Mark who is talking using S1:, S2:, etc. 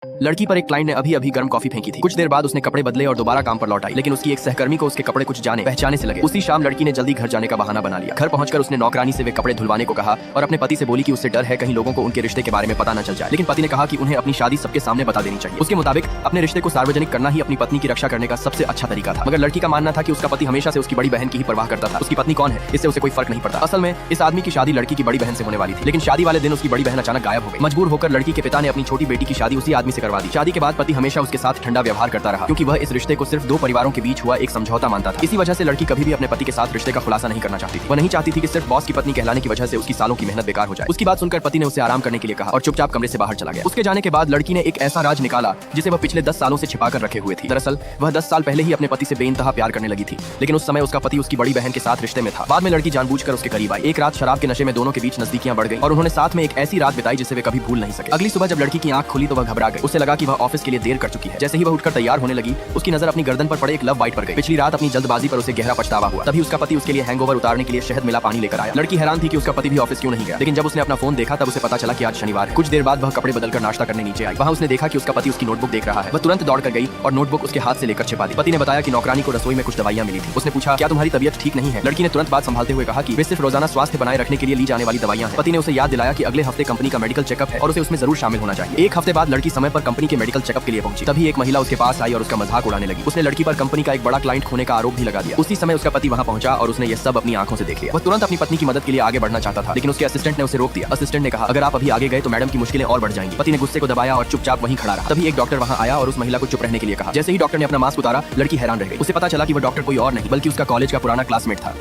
S1: लड़की पर एक क्लाइंट ने अभी अभी गर्म कॉफी फेंकी थी। कुछ देर बाद उसने कपड़े बदले और दोबारा काम पर लौट आई, लेकिन उसकी एक सहकर्मी को उसके कपड़े कुछ जाने पहचाने से लगे। उसी शाम लड़की ने जल्दी घर जाने का बहाना बना लिया। घर पहुंचकर उसने नौकरानी से वे कपड़े धुलवाने को कहा और अपने पति से बोली कि उससे डर है कहीं लोगों को उनके रिश्ते के बारे में पता न चल जाए। लेकिन पति ने कहा कि उन्हें अपनी शादी सबके सामने बता देनी चाहिए। उसके मुताबिक अपने रिश्ते को सार्वजनिक करना ही अपनी पत्नी की रक्षा करने का सबसे अच्छा तरीका था। मगर लड़की का मानना था कि उसका पति हमेशा से उसकी बड़ी बहन की ही परवाह करता था। उसकी पत्नी कौन है इससे उसे कोई फर्क नहीं पड़ता। असल में इस आदमी की शादी लड़की की बड़ी बहन से होने वाली थी, लेकिन शादी वाले दिन उसकी बड़ी बहन अचानक गायब हो गई। मजबूर होकर लड़की के पिता ने अपनी छोटी बेटी की शादी उसी आदमी से करवा दी। शादी के बाद पति हमेशा उसके साथ ठंडा व्यवहार करता रहा, क्योंकि वह इस रिश्ते को सिर्फ दो परिवारों के बीच हुआ एक समझौता मानता था। इसी वजह से लड़की कभी भी अपने पति के साथ रिश्ते का खुलासा नहीं करना चाहती थी। वह नहीं चाहती थी कि सिर्फ बॉस की पत्नी कहलाने की वजह से उसकी सालों की मेहनत बेकार हो जाए। उसकी बात सुनकर पति ने उसे आराम करने के लिए कहा और चुपचाप कमरे से बाहर चला गया। उसके जाने के बाद लड़की ने एक ऐसा राज निकाला जिसे वह पिछले 10 सालों से छिपा कर रखे हुए थी। दरअसल वह 10 साल पहले ही अपने पति से बेइंतहा प्यार करने लगी थी, लेकिन उस समय उसका पति उसकी बड़ी बहन के साथ रिश्ते में था। बाद में लड़की जानबूझकर उसके करीब आई। एक रात शराब के नशे में दोनों के बीच नजदीकियां बढ़ गई और उन्होंने साथ में एक ऐसी रात बिताई जिसे वे कभी भूल नहीं सके। अगली सुबह जब लड़की की आंख खुली तो वह घबरा गई। उसे लगा कि वह ऑफिस के लिए देर कर चुकी है। जैसे ही वह उठकर तैयार होने लगी, उसकी नजर अपनी गर्दन पर पड़े एक लव बाइट पर गई। पिछली रात अपनी जल्दबाजी पर उसे गहरा पछतावा हुआ। तभी उसका पति उसके लिए हैंगओवर उतारने के लिए शहद मिला पानी लेकर आया। लड़की हैरान थी कि उसका पति भी ऑफिस क्यों नहीं गया, लेकिन जब उसने अपना फोन देखा तब उसे पता चला कि आज शनिवार है। कुछ देर बाद वह कपड़े बदलकर नाश्ता करने नीचे आई। वहाँ उसने देखा कि उसका पति उसकी नोटबुक देख रहा है। वह तुरंत दौड़ कर गई और नोटबुक उसके हाथ से लेकर छिपा दी। पति ने बताया कि नौकरानी को रसोई में कुछ दवाइयां मिली थी। उसने पूछा, क्या तुम्हारी तबीयत ठीक नहीं है? लड़की ने तुरंत बात संभालते हुए कहा कि वे सिर्फ रोजाना स्वास्थ्य बनाए रखने के लिए ली जाने वाली दवाइयां हैं। पति ने उसे याद दिलाया कि अगले हफ्ते कंपनी का मेडिकल चेकअप है और उसे उसमें जरूर शामिल होना चाहिए। एक हफ्ते बाद लड़की समय पर कंपनी के मेडिकल चेकअप के लिए पहुंची। तभी एक महिला उसके पास आई और उसका मजाक उड़ाने लगी। उसने लड़की पर कंपनी का एक बड़ा क्लाइंट खोने का आरोप भी लगा दिया। उसी समय उसका पति वहां पहुंचा और उसने ये सब अपनी आंखों से देख लिया। वह तुरंत अपनी पत्नी की मदद के लिए आगे बढ़ना चाहता था, लेकिन उसके असिस्टेंट ने उसे रोक दिया। असिस्टेंट ने कहा, अगर आप अभी आगे गए तो मैडम की मुश्किलें और बढ़ जाएंगी। पति ने गुस्से को दबाया और चुपचाप वहीं खड़ा रहा। तभी एक डॉक्टर वहां आया और उस महिला को चुप रहने के लिए कहा। जैसे ही डॉक्टर ने अपना मास्क उतारा, लड़की हैरान रह गई। उसे पता चला कि वह डॉक्टर कोई और नहीं बल्कि उसका कॉलेज का पुराना क्लासमेट था।